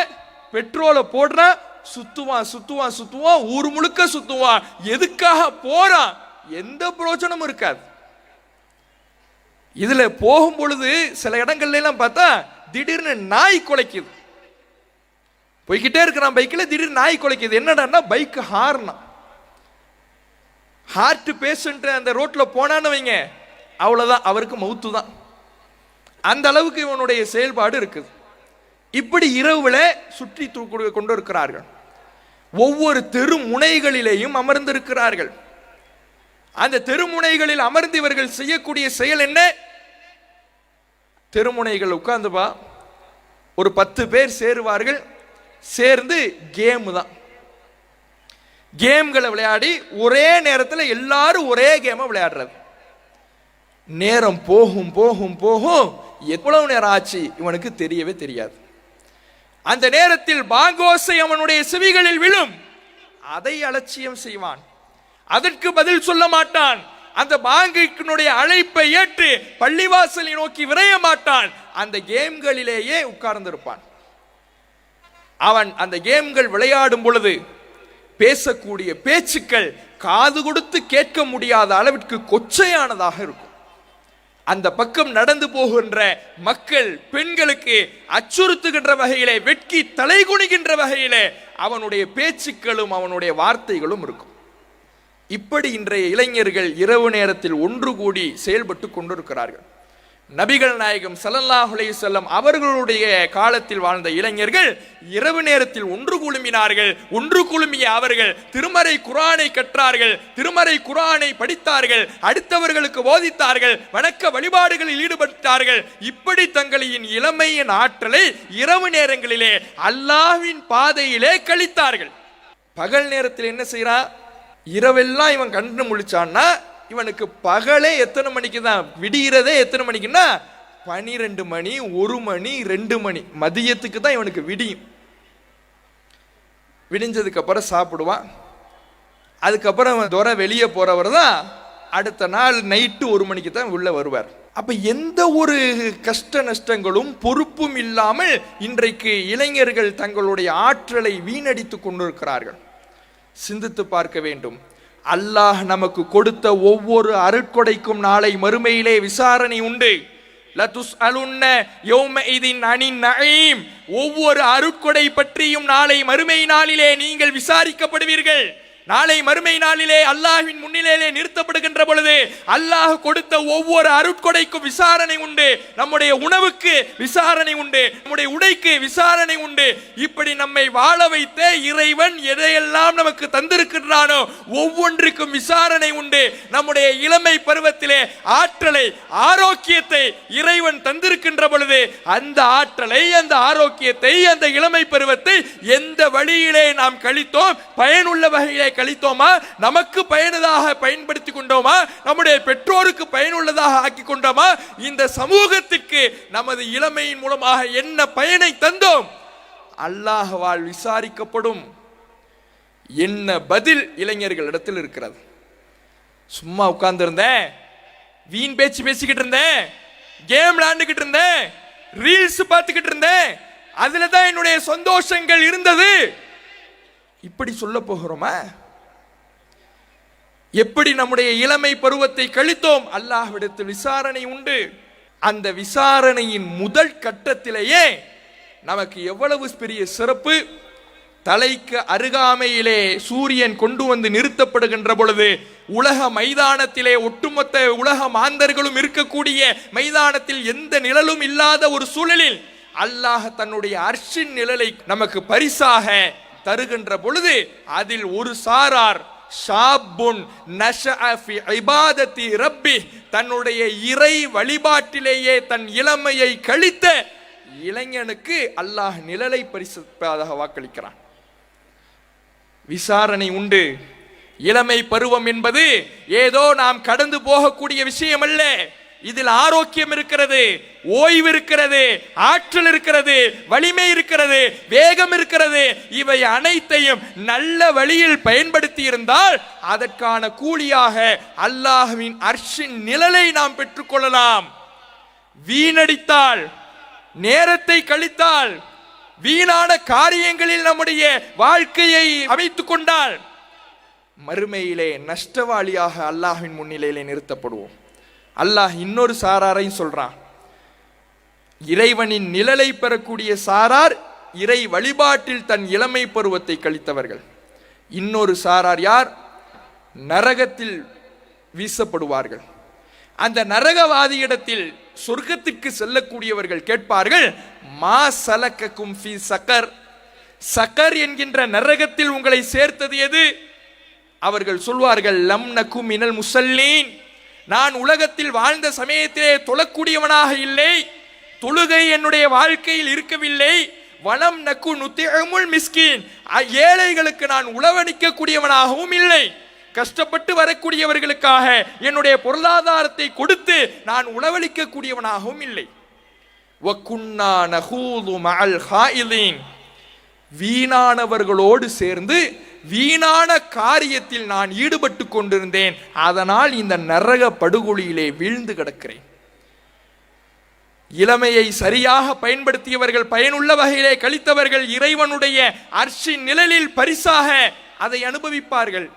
பெட்ரோலை போடுறான், சுத்துவான் சுத்துவான் சுத்துவான், ஊர் முழுக்க சுத்துவான். எதுக்காக போறான்? எந்த பிரயோஜனமும் இருக்காது. இதுல போகும் பொழுது சில இடங்கள்ல எல்லாம் பார்த்தா திடீர்னு நாய் குலைக்குது. போய்கிட்டே இருக்கிறான் பைக்கில், திடீர்னு நாய் குலைக்குது. என்னடான்னா பைக் ஹார்னா. ஹார்ட் பேஷண்ட் அந்த ரோட்ல போனான்னு வைங்க, அவ்வளவுதான், அவருக்கு மவுத்து தான். அந்த அளவுக்கு இவனுடைய செயல்பாடு இருக்குது. இப்படி இரவுல சுற்றி கொண்டு இருக்கிறார்கள். ஒவ்வொரு தெரு முனைகளிலேயும் அமர்ந்திருக்கிறார்கள். அந்த தெருமுனைகளில் அமர்ந்து இவர்கள் செய்யக்கூடிய செயல் என்ன? தெருமுனைகள் உட்கார்ந்துப்பா, ஒரு 10 பேர் சேருவார்கள். சேர்ந்து கேம் தான், கேம்களை விளையாடி ஒரே நேரத்தில் எல்லாரும் ஒரே கேமை விளையாடுறது. நேரம் போகும் போகும் போகும், எவ்வளவு நேரம் ஆச்சு இவனுக்கு தெரியவே தெரியாது. அந்த நேரத்தில் பாங்கோசை அவனுடைய செவிகளில் விழும். அதை அலட்சியம் செய்வான், அதற்கு பதில் சொல்ல மாட்டான். அந்த பாங்கினுடைய அழைப்பை ஏற்று பள்ளிவாசலை நோக்கி விரைய மாட்டான். அந்த கேம்களிலேயே உட்கார்ந்திருப்பான். அவன் அந்த கேம்கள் விளையாடும் பொழுது பேசக்கூடிய பேச்சுக்கள் காது கொடுத்து கேட்க முடியாத அளவிற்கு கொச்சையானதாக இருக்கும். அந்த பக்கம் நடந்து போகின்ற மக்கள், பெண்களுக்கு அச்சுறுத்துகின்ற வகையிலே, வெட்கி தலைகுனிகின்ற வகையிலே அவனுடைய பேச்சுக்களும் அவனுடைய வார்த்தைகளும் இருக்கும். இப்படி இன்றைய இளைஞர்கள் இரவு நேரத்தில் ஒன்று கூடி செயல்பட்டு கொண்டிருக்கிறார்கள். நபிகள் நாயகம் ஸல்லல்லாஹு அலைஹி வஸல்லம் அவர்களுடைய காலத்தில் வாழ்ந்த இளைஞர்கள் இரவு நேரத்தில் ஒன்று குழுமினார்கள். ஒன்று குழுமிய அவர்கள் திருமறை குர்ஆனை கற்றார்கள், திருமறை குர்ஆனை படித்தார்கள், அடுத்தவர்களுக்கு போதித்தார்கள், வணக்க வழிபாடுகளில் ஈடுபட்டார்கள். இப்படி தங்களின் இளமையின் ஆற்றலை இரவு நேரங்களிலே அல்லாஹ்வின் பாதையிலே கழித்தார்கள். பகல் நேரத்தில் என்ன செய்யறான்? இரவெல்லாம் இவன் கண்டு முழிச்சான்னா இவனுக்கு பகலே எத்தனை மணிக்கு தான் விடிகிறதே? எத்தனை மணிக்குன்னா 12 மணி, 1 மணி, 2 மணி, மதியத்துக்கு தான் இவனுக்கு விடியும். விடிஞ்சதுக்கு அப்புறம் சாப்பிடுவான். அதுக்கப்புறம் துறை வெளியே போறவர் தான் அடுத்த நாள் நைட்டு 1 மணிக்கு தான் உள்ள வருவார். அப்ப எந்த ஒரு கஷ்ட நஷ்டங்களும் பொறுப்பும் இல்லாமல் இன்றைக்கு இளைஞர்கள் தங்களுடைய ஆற்றலை வீணடித்துக் கொண்டிருக்கிறார்கள். சிந்தித்து பார்க்க வேண்டும். அல்லாஹ் நமக்கு கொடுத்த ஒவ்வொரு அருட்கொடைக்கும் நாளை மறுமையிலே விசாரணை உண்டு. ஒவ்வொரு அருட்கொடை பற்றியும் நாளை மறுமை நாளிலே நீங்கள் விசாரிக்கப்படுவீர்கள். நாளை மறுமை நாளிலே அல்லாஹ்வின் முன்னிலையிலே நிறுத்தப்படுகின்ற பொழுது அல்லாஹ் கொடுத்த ஒவ்வொரு அருட்கொடைக்கும் விசாரணை உண்டு. நம்முடைய உணவுக்கு விசாரணை உண்டு, நம்முடைய உடைக்கு விசாரணை உண்டு. இப்படி நம்மை வாழ வைத்த இறைவன் எதையெல்லாம் நமக்கு தந்திருக்கின்றானோ ஒவ்வொன்றுக்கும் விசாரணை உண்டு. நம்முடைய இளமை பருவத்திலே ஆற்றலை, ஆரோக்கியத்தை இறைவன் தந்திருக்கின்ற பொழுது அந்த ஆற்றலை, அந்த ஆரோக்கியத்தை, அந்த இளமை பருவத்தை எந்த வழியிலே நாம் கழித்தோம், பயனுள்ள வகையிலே கழித்தோமா, நமக்கு பயனுள்ளதாக பயன்படுத்திக் கொண்டோமா, நம்முடைய பெற்றோருக்கு பயனுள்ளதாக ஆக்கி கொண்டோமா, இந்த சமூகத்திற்கு நமது இளமையின் மூலமாக என்ன பயனை தந்தோம், அல்லாஹ்வால் விசாரிக்கப்படும். என்ன பதில் இளைஞர்களிடத்தில் இருக்கிறது? சும்மா உட்கார்ந்து இருந்தேன், வீண் பேச்சு பேசிக்கிட்டு இருந்தேன், கேம் விளையாண்டுகிட்டு இருந்தேன், ரீல்ஸ் பார்த்துக்கிட்டு இருந்தேன், அதுல தான் என்னுடைய சந்தோஷங்கள் இருந்தது, இப்படி சொல்ல போகிறோமா? எப்படி நம்முடைய இளமை பருவத்தை கழித்தோம்? அல்லாஹ்விடத்தில் விசாரணை உண்டு. அந்த விசாரணையின் முதல் கட்டத்திலேயே நமக்கு எவ்வளவு பெரிய சிறப்பு! தலைக்கு அருகாமையிலே சூரியன் கொண்டு வந்து நிறுத்தப்படுகின்ற பொழுது உலக மைதானத்திலே ஒட்டுமொத்த உலக மாந்தர்களும் இருக்கக்கூடிய மைதானத்தில் எந்த நிழலும் இல்லாத ஒரு சூழலில் அல்லாஹ் தன்னுடைய அர்ஷின் நிழலை நமக்கு பரிசாக தருகின்ற பொழுது அதில் ஒரு சாரார் ஷாபுன் நஷஅ ஃபி இபாதத்தி ரப்பி, தன்னுடைய இறை வழிபாட்டிலேயே தன் இளமையை கழித்த இளைஞனுக்கு அல்லாஹ் நிழலை பரிசாக வாக்களிக்கிறான். விசாரணை உண்டு. இளமை பருவம் என்பது ஏதோ நாம் கடந்து போகக்கூடிய விஷயம் அல்ல. இதில் ஆரோக்கியம் இருக்கிறது, ஓய்வு இருக்கிறது, ஆற்றல் இருக்கிறது, வலிமை இருக்கிறது, வேகம் இருக்கிறது. இவை அனைத்தையும் நல்ல வழியில் பயன்படுத்தி இருந்தால் அதற்கான கூலியாக அல்லாஹ்வின் அர்ஷின் நிழலை நாம் பெற்றுக்கொள்ளலாம். வீணடித்தால், நேரத்தை கழித்தால், வீணான காரியங்களில் நம்முடைய வாழ்க்கையை அமைத்துக் கொண்டால் மறுமையிலே நஷ்டவாளியாக அல்லாஹ்வின் முன்னிலையிலே நிறுத்தப்படுவோம். அல்லாஹ் இன்னொரு சாராரையும் சொல்றான். இறைவனின் நிழலை பெறக்கூடிய சாரார் இறை வழிபாட்டில் தன் இளமை பருவத்தை கழித்தவர்கள். இன்னொரு சாரார் யார்? நரகத்தில் வீசப்படுவார்கள். அந்த நரகவாதியிடத்தில் சொர்க்கத்திற்கு செல்லக்கூடியவர்கள் கேட்பார்கள், மா சலக்கக்கும் ஃபீ சகர், சகர் என்கின்ற நரகத்தில் உங்களை சேர்த்தது எது? அவர்கள் சொல்வார்கள், லம் நகும் மினல் முஸல்லீன், நான் உலகத்தில் வாழ்ந்த சமயத்திலே தொழக்கூடியவனாக இல்லை, தொழுகை என்னுடைய வாழ்க்கையில் இருக்கவில்லை, வனம் நக்கு நுத்திமுல் மிஸ்கின், ஏழைகளுக்கு நான் உளவணிக்க கூடியவனாகவும் இல்லை, கஷ்டப்பட்டு வரக்கூடியவர்களுக்காக என்னுடைய பொருளாதாரத்தை கொடுத்து நான் உளவளிக்க கூடியவனாகவும் இல்லை. வகுன்னா நஹூது மஅல் ஹாயிலீன், வீணானவர்களோடு சேர்ந்து வீணான காரியத்தில் நான் ஈடுபட்டு கொண்டிருந்தேன், அதனால் இந்த நரக படுகொலியிலே வீழ்ந்து கிடக்கிறேன். இளமையை சரியாக பயன்படுத்தியவர்கள், பயனுள்ள வகையிலே கழித்தவர்கள் இறைவனுடைய அர்ஷின் நிழலில் பரிசாக அதை அனுபவிப்பார்கள்.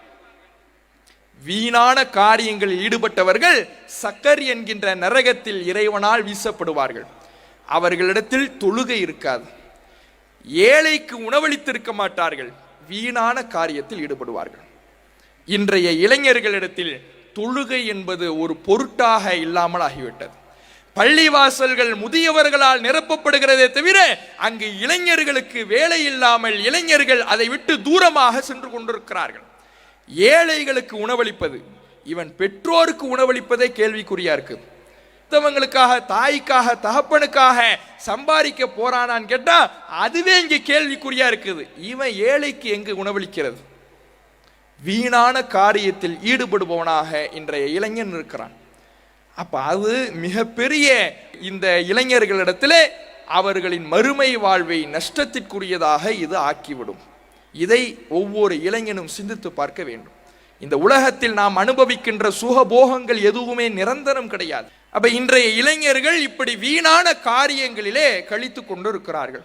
வீணான காரியங்களில் ஈடுபட்டவர்கள் சக்கர் என்கின்ற நரகத்தில் இறைவனால் வீசப்படுவார்கள். அவர்களிடத்தில் தொழுகை இருக்காது, ஏழைக்கு உணவளித்திருக்க மாட்டார்கள், வீணான காரியத்தில் ஈடுபடுவார்கள். இன்றைய இளைஞர்களிடத்தில் தொழுகை என்பது ஒரு பொருட்டாக இல்லாமல் ஆகிவிட்டது. பள்ளிவாசல்கள் முதியவர்களால் நிரப்பப்படுகிறதே தவிர அங்கு இளைஞர்களுக்கு வேலை இல்லாமல் இளைஞர்கள் அதை விட்டு தூரமாக சென்று கொண்டிருக்கிறார்கள். ஏழைகளுக்கு உணவளிப்பது, இவன் பெற்றோருக்கு உணவளிப்பதே கேள்விக்குறியா இருக்கு. மற்றவங்களுக்காக, தாய்க்காக, தகப்பனுக்காக சம்பாதிக்க போறானான்னு கேட்டா அதுவே இங்க கேள்விக்குறியா இருக்குது. இவன் ஏழைக்கு எங்கு உணவளிக்கிறது? வீணான காரியத்தில் ஈடுபடுபவனாக இன்றைய இளைஞன் இருக்கிறான். அப்ப அது மிகப்பெரிய இந்த இளைஞர்களிடத்திலே அவர்களின் மறுமை வாழ்வை நஷ்டத்திற்குரியதாக இது ஆக்கிவிடும். இதை ஒவ்வொரு இளைஞனும் சிந்தித்து பார்க்க வேண்டும். இந்த உலகத்தில் நாம் அனுபவிக்கின்ற சுகபோகங்கள் எதுவுமே நிரந்தரம் கிடையாது. அப்ப இன்றைய இளைஞர்கள் இப்படி வீணான காரியங்களிலே கழித்து கொண்டிருக்கிறார்கள்.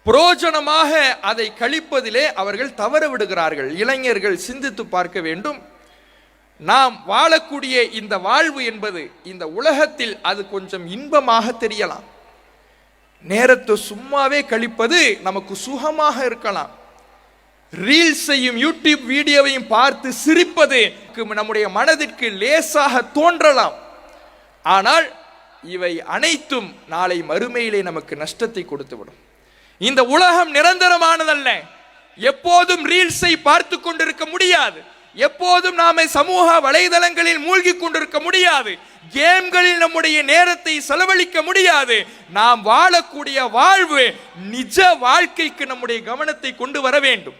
புரோஜனமாக அதை கழிப்பதிலே அவர்கள் தவற விடுகிறார்கள். இளைஞர்கள் சிந்தித்து பார்க்க வேண்டும். நாம் வாழக்கூடிய இந்த வாழ்வு என்பது இந்த உலகத்தில் அது கொஞ்சம் இன்பமாக தெரியலாம். நேரத்தை சும்மாவே கழிப்பது நமக்கு சுகமாக இருக்கலாம். ரீல்ஸையும் யூடியூப் வீடியோவையும் பார்த்து சிரிப்பது நம்முடைய மனதிற்கு லேசாக தோன்றலாம். ஆனால் இவை அனைத்தும் நாளை மறுமையிலே நமக்கு நஷ்டத்தை கொடுத்துவிடும். இந்த உலகம் நிரந்தரமானதல்ல. எப்போதும் ரீல்ஸை பார்த்து கொண்டிருக்க முடியாது. எப்போதும் நாம சமூக வலைதளங்களில் மூழ்கி கொண்டிருக்க முடியாது. கேம்களில் நம்முடைய நேரத்தை செலவழிக்க முடியாது. நாம் வாழக்கூடிய வாழ்வு நிஜ வாழ்க்கைக்கு நம்முடைய கவனத்தை கொண்டு வர வேண்டும்.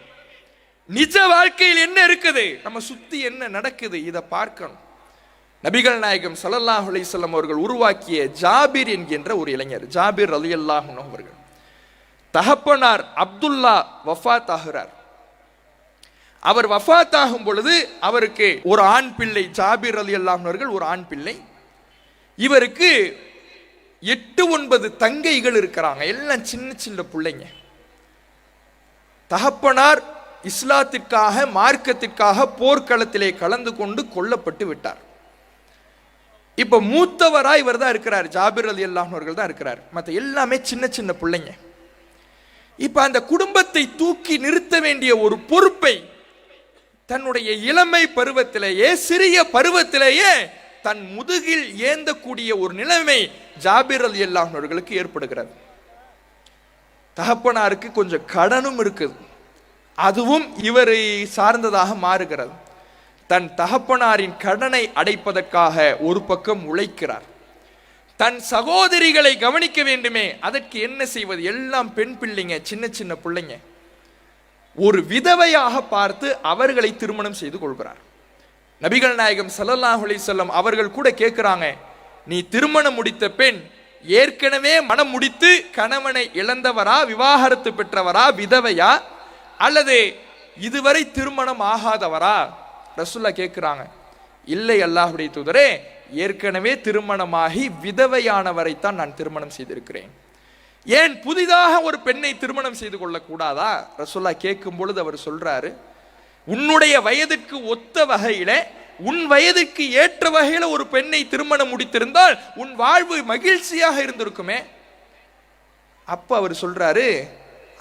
நிஜ வாழ்க்கையில் என்ன இருக்குது, நம்ம சுத்தி என்ன நடக்குது, இதை பார்க்கணும். நபிகள் நாயகம் ஸல்லல்லாஹு அலைஹி வஸல்லம் அவர்கள் உருவாக்கிய ஜாபிர் என்கின்ற ஒரு இளைஞர், ஜாபிர் ரலியல்லாஹு அன்ஹு அவர்கள், தகப்பனார் அப்துல்லா வஃபாத் ஆகிறார். அவர் வஃபாத் ஆகும் பொழுது அவருக்கு ஒரு ஆண் பிள்ளை, ஜாபிர் ரலியல்லாஹு அன்ஹு அவர்கள் ஒரு ஆண் பிள்ளை. இவருக்கு 8-9 தங்கைகள் இருக்கிறாங்க. எல்லாம் சின்ன சின்ன பிள்ளைங்க. தகப்பனார் இஸ்லாத்திற்காக, மார்க்கத்திற்காக போர்க்களத்திலே கலந்து கொண்டு கொல்லப்பட்டு விட்டார். இப்ப மூத்தவரா இவர் தான் இருக்கிறார், ஜாபிர் ரலியல்லாஹு அன்ஹு அவர்கள் தான் இருக்கிறார். மற்ற எல்லாமே சின்ன சின்ன பிள்ளைங்க. இப்ப அந்த குடும்பத்தை தூக்கி நிறுத்த வேண்டிய ஒரு பொறுப்பை தன்னுடைய இளமை பருவத்திலேயே, சிறிய பருவத்திலேயே தன் முதுகில் ஏந்தக்கூடிய ஒரு நிலைமை ஜாபிர் ரலியல்லாஹு அன்ஹு அவர்களுக்கு ஏற்படுகிறது. தகப்பனாருக்கு கொஞ்சம் கடனும் இருக்குது, அதுவும் இவரை சார்ந்ததாக மாறுகிறது. தன் தகப்பனாரின் கடனை அடைப்பதற்காக ஒரு பக்கம் உழைக்கிறார். தன் சகோதரிகளை கவனிக்க வேண்டுமே, அதற்கு என்ன செய்வது? எல்லாம் பெண் பிள்ளைங்க, சின்ன சின்ன பிள்ளைங்க. ஒரு விதவையாக பார்த்து அவர்களை திருமணம் செய்து கொள்கிறார். நபிகள் நாயகம் ஸல்லல்லாஹு அலைஹி வஸல்லம் அவர்கள் கூட கேட்கிறாங்க, நீ திருமணம் முடித்த பெண் ஏற்கனவே மனம் முடித்து கணவனை இழந்தவரா, விவாகரத்து பெற்றவரா, விதவையா, அல்லது இதுவரை திருமணம் ஆகாதவரா? ரசூலுல்லாஹ் கேட்கிறாங்க. இல்லை அல்லாஹ்வுடைய தூதரே, ஏற்கனவே திருமணமாகி விதவையானவரைத்தான் நான் திருமணம் செய்திருக்கிறேன். ஏன் புதிதாக ஒரு பெண்ணை திருமணம் செய்து கொள்ள கூடாதா? ரசூலுல்லாஹ் கேட்கும் பொழுது அவர் சொல்றாரு, உன்னுடைய வயதிற்கு ஒத்த வகையில, உன் வயதிற்கு ஏற்ற வகையில ஒரு பெண்ணை திருமணம் முடித்திருந்தால் உன் வாழ்வு மகிழ்ச்சியாக இருந்திருக்குமே. அப்ப அவர் சொல்றாரு,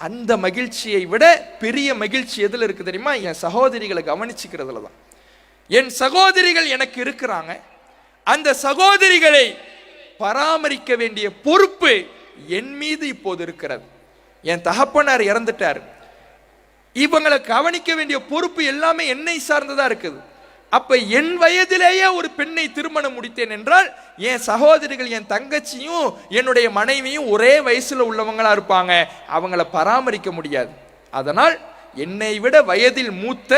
அந்த மகிழ்ச்சியை விட பெரிய மகிழ்ச்சி எதுல இருக்கு தெரியுமா? என் சகோதரிகளை கவனிச்சுக்கிறதுல தான். என் சகோதரிகள் எனக்கு இருக்கிறாங்க, அந்த சகோதரிகளை பராமரிக்க வேண்டிய பொறுப்பு என் மீது இப்போது இருக்கிறது. என் தகப்பனார் இறந்துட்டார், இவங்களை கவனிக்க வேண்டிய பொறுப்பு எல்லாமே என்னை சார்ந்ததா இருக்குது. அப்ப என் வயதிலேயே ஒரு பெண்ணை திருமணம் முடித்தேன் என்றால் என் சகோதரிகள், என் தங்கச்சியும் என்னுடைய மனைவியும் ஒரே வயசுல உள்ளவங்களா இருப்பாங்க, அவங்கள பராமரிக்க முடியாது. அதனால் என்னை விட வயதில் மூத்த,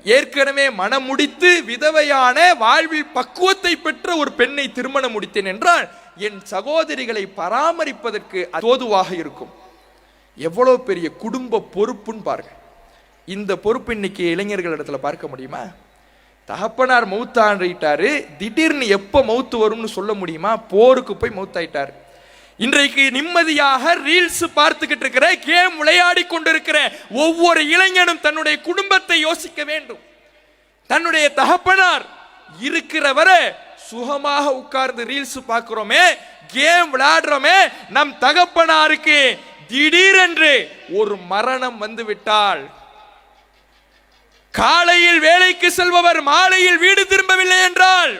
ஏற்கனவே மனம் முடித்து விதவையான, வாழ்வில் பக்குவத்தை பெற்ற ஒரு பெண்ணை திருமணம் முடித்தேன் என்றால் என் சகோதரிகளை பராமரிப்பதற்கு தோதுவாக இருக்கும். எவ்வளவு பெரிய குடும்ப பொறுப்புன்னு பாருங்க. இந்த பொறுப்பு இன்னைக்கு இளைஞர்கள் இடத்துல பார்க்க முடியுமா? தகப்பனார் மௌத்தாயிட்டாரு, திடீர்னு எப்ப மௌத்து வரும்னு சொல்ல முடியுமா? போருக்கு போய் மௌத்தாயிட்டாரு. இன்றைக்கு நிம்மதியாக ரீல்ஸ் பார்த்துக்கிட்டு இருக்கிற, கேம் விளையாடி கொண்டிருக்கிற ஒவ்வொரு இளைஞனும் தன்னுடைய குடும்பத்தை யோசிக்க வேண்டும். தன்னுடைய தகப்பனார் இருக்கிற வரை சுகமாக உட்கார்ந்து ரீல்ஸ் பார்க்கிறோமே, கேம் விளையாடுறோமே, நம் தகப்பனாருக்கு திடீரென்று ஒரு மரணம் வந்து விட்டால், காலையில் வேலைக்கு செல்பவர் மாலையில் வீடு திரும்பவில்லை என்றால்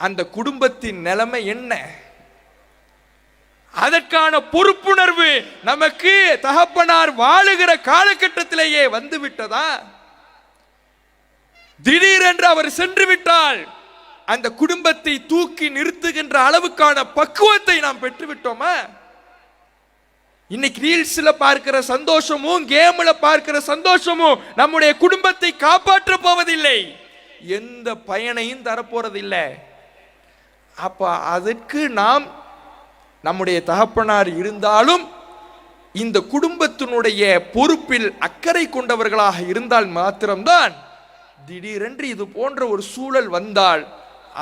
அந்த குடும்பத்தின் நிலைமை என்ன? அதற்கான பொறுப்புணர்வு நமக்கு தகப்பனார் வாழுகிற காலகட்டத்திலேயே வந்து விட்டதா? திடீரென்று அவர் சென்று விட்டால் அந்த குடும்பத்தை தூக்கி நிறுத்துகின்ற அளவுக்கான பக்குவத்தை நாம் பெற்று விட்டோமா? இன்னைக்கு ரீல்ஸ்ல பார்க்கிற சந்தோஷமும், கேம்ல பார்க்கிற சந்தோஷமும் நம்முடைய குடும்பத்தை காப்பாற்ற போவதில்லை, எந்த பயனையும் தரப்போறதில்லை. அப்ப அதற்கு நாம், நம்முடைய தகப்பனார் இருந்தாலும் இந்த குடும்பத்தினுடைய பொறுப்பில் அக்கறை கொண்டவர்களாக இருந்தால் மாத்திரம்தான் திடீரென்று இது போன்ற ஒரு சூழல் வந்தால்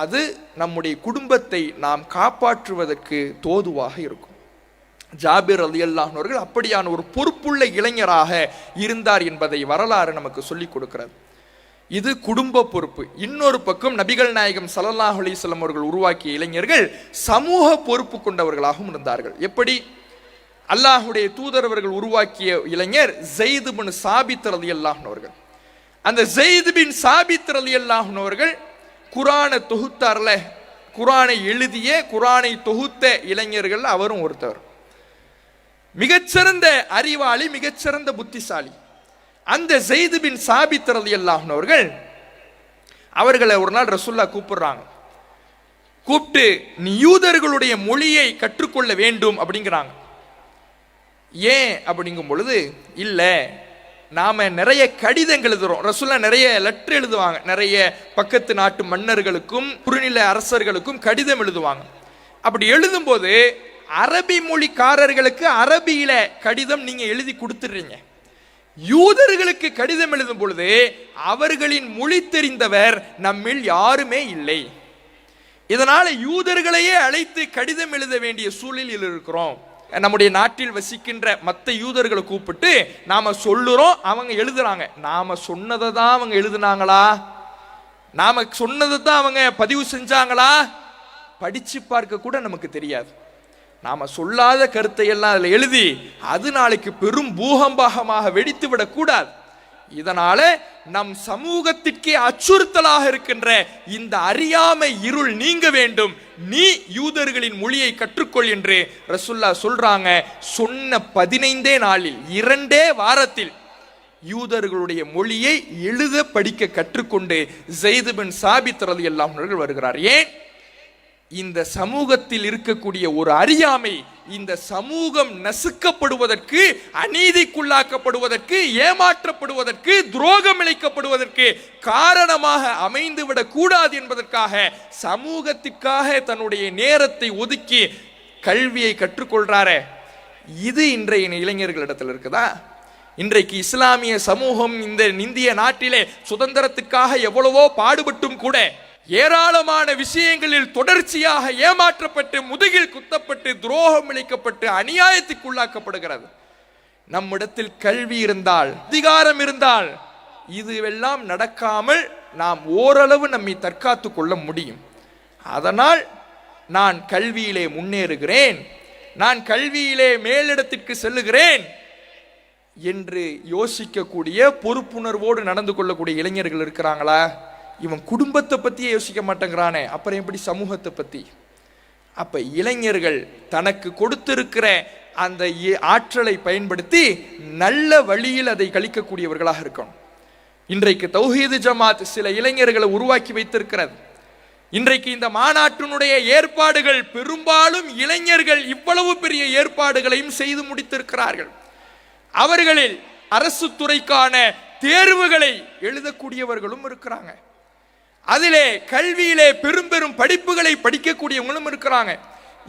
அது நம்முடைய குடும்பத்தை நாம் காப்பாற்றுவதற்கு தோதுவாக இருக்கும். ஜாபிர் ரலியல்லாஹு அன்ஹு அவர்கள் அப்படியான ஒரு பொறுப்புள்ள இளைஞராக இருந்தார் என்பதை வரலாறு நமக்கு சொல்லிக் கொடுக்கிறது. இது குடும்ப பொறுப்பு. இன்னொரு பக்கம் நபிகள் நாயகம் ஸல்லல்லாஹு அலைஹி வஸல்லம் அவர்கள் உருவாக்கிய இளைஞர்கள் சமூக பொறுப்பு கொண்டவர்களாகவும் இருந்தார்கள். எப்படி? அல்லாஹுடைய தூதர் அவர்கள் உருவாக்கிய இளைஞர் ஸைத் பின் சாபித் ரலியல்லாஹு அன்ஹு அவர்கள். அந்த ஸைத் பின் சாபித் ரலியல்லாஹு அன்ஹு அவர்கள் குர்ஆனை தொகுத்தார்ல, குர்ஆனை எழுதிய குர்ஆனை தொகுத்த இளைஞர்கள் அவரும் ஒருத்தர். மிகச்சிறந்த அறிவாளி, மிகச்சிறந்த புத்திசாலி. அந்த ஸைத் பின் சாபித் ரலியல்லாஹு அன்ஹு அவர்களை ஒரு நாள் ரசூலுல்லாஹ் கூப்பிடுறாங்க. கூப்பிட்டு நீ யூதர்களுடைய மொழியை கற்றுக்கொள்ள வேண்டும் அப்படிங்கிறாங்க. ஏன் அப்படிங்கும் பொழுது, இல்ல நாம நிறைய கடிதங்கள் எழுதுறோம். ரசூலுல்லாஹ் நிறைய லெட்டர் எழுதுவாங்க, நிறைய பக்கத்து நாட்டு மன்னர்களுக்கும் குறுநில அரசர்களுக்கும் கடிதம் எழுதுவாங்க. அப்படி எழுதும் போது அரபி மொழிக்காரர்களுக்கு அரபியில கடிதம் நீங்க எழுதி கொடுத்துடுறீங்க. யூதர்களுக்கு கடிதம் எழுதும் பொழுது அவர்களின் மொழி தெரிந்தவர் நம்மில் யாருமே இல்லை. இதனால யூதர்களையே அழைத்து கடிதம் எழுத வேண்டிய சூழலில் இருக்கிறோம். நம்முடைய நாட்டில் வசிக்கின்ற மற்ற யூதர்களை கூப்பிட்டு நாம சொல்லுறோம், அவங்க எழுதுறாங்க. நாம சொன்னதை தான் அவங்க எழுதுனாங்களா, நாம சொன்னதை தான் அவங்க பதிவு செஞ்சாங்களா, படிச்சு பார்க்க கூட நமக்கு தெரியாது. நாம சொல்லாத கருத்தை எல்லாம் அதில் எழுதி அது நாளைக்கு பெரும் பூகம்பமாக வெடித்து விடக்கூடாது. இதனால நம் சமூகத்திற்கே அச்சுறுத்தலாக இருக்கின்ற இந்த அறியாமை இருள் நீங்க வேண்டும், நீ யூதர்களின் மொழியை கற்றுக்கொள் என்று ரசூலுல்லாஹ் சொல்றாங்க. சொன்ன 15 நாளில் 2 வாரத்தில் யூதர்களுடைய மொழியை எழுத படிக்க கற்றுக்கொண்டு ஸைத் பின் சாபித் ரலியல்லாஹு அன்ஹு வருகிறார். ஏன்? இந்த சமூகத்தில் இருக்கக்கூடிய ஒரு அறியாமை இந்த சமூகம் நசுக்கப்படுவதற்கு, அநீதிக்குள்ளாக்கப்படுவதற்கு, ஏமாற்றப்படுவதற்கு, துரோகம் இழைக்கப்படுவதற்கு காரணமாக அமைந்துவிடக் கூடாது என்பதற்காக சமூகத்திற்காக தன்னுடைய நேரத்தை ஒதுக்கி கல்வியை கற்றுக்கொள்றாரே, இது இன்றைய இளைஞர்களிடத்தில் இருக்குதா? இன்றைக்கு இஸ்லாமிய சமூகம் இந்த இந்திய நாட்டிலே சுதந்திரத்திற்காக எவ்வளவோ பாடுபட்டும் கூட ஏராளமான விஷயங்களில் தொடர்ச்சியாக ஏமாற்றப்பட்டு, முதுகில் குத்தப்பட்டு, துரோகம் இழைக்கப்பட்டு, அநியாயத்துக்குள்ளாக்கப்படுகிறது. நம்மிடத்தில் கல்வி இருந்தால், அதிகாரம் இருந்தால் இதுவெல்லாம் நடக்காமல் நாம் ஓரளவு நம்மை தற்காத்து கொள்ள முடியும். அதனால் நான் கல்வியிலே முன்னேறுகிறேன், நான் கல்வியிலே மேலிடத்திற்கு செல்லுகிறேன் என்று யோசிக்கக்கூடிய பொறுப்புணர்வோடு நடந்து கொள்ளக்கூடிய இளைஞர்கள் இருக்கிறாங்களா? இவன் குடும்பத்தை பற்றியே யோசிக்க மாட்டேங்கிறானே, அப்புறம் எப்படி சமூகத்தை பற்றி? அப்ப இளைஞர்கள் தனக்கு கொடுத்திருக்கிற அந்த ஆற்றலை பயன்படுத்தி நல்ல வழியில் அதை கழிக்கக்கூடியவர்களாக இருக்கணும். இன்றைக்கு தௌஹீது ஜமாத் சில இளைஞர்களை உருவாக்கி வைத்திருக்கிறது. இன்றைக்கு இந்த மாநாட்டினுடைய ஏற்பாடுகள் பெரும்பாலும் இளைஞர்கள் இவ்வளவு பெரிய ஏற்பாடுகளையும் செய்து முடித்திருக்கிறார்கள். அவர்களில் அரசு துறைக்கான தேர்வுகளை எழுதக்கூடியவர்களும் இருக்கிறாங்க. அதிலே கல்வியிலே பெரும் பெரும் படிப்புகளை படிக்கக்கூடியவங்களும் இருக்கிறாங்க.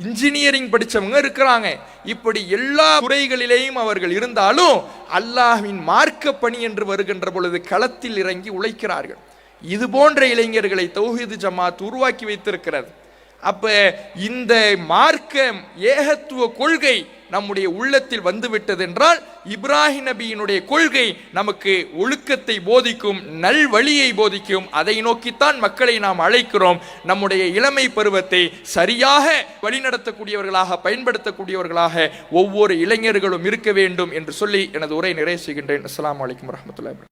இன்ஜினியரிங் படித்தவங்க இருக்கிறாங்க. இப்படி எல்லா துறைகளிலேயும் அவர்கள் இருந்தாலும் அல்லாஹ்வின் மார்க்க பணி என்று வருகின்ற பொழுது களத்தில் இறங்கி உழைக்கிறார்கள். இது போன்ற இளைஞர்களை தௌஹீது ஜமாத் உருவாக்கி வைத்திருக்கிறது. அப்ப இந்த மார்க்க ஏகத்துவ கொள்கை நம்முடைய உள்ளத்தில் வந்துவிட்டது என்றால் இப்ராஹிம் நபியினுடைய கொள்கை நமக்கு ஒழுக்கத்தை போதிக்கும், நல்வழியை போதிக்கும். அதை நோக்கித்தான் மக்களை நாம் அழைக்கிறோம். நம்முடைய இளமை பருவத்தை சரியாக வழிநடத்தக்கூடியவர்களாக, பயன்படுத்தக்கூடியவர்களாக ஒவ்வொரு இளைஞர்களும் இருக்க வேண்டும் என்று சொல்லி எனது உரை நிறைவு செய்கின்றேன். அஸ்ஸலாமு அலைக்கும் வரஹ்மத்துல்லாஹி.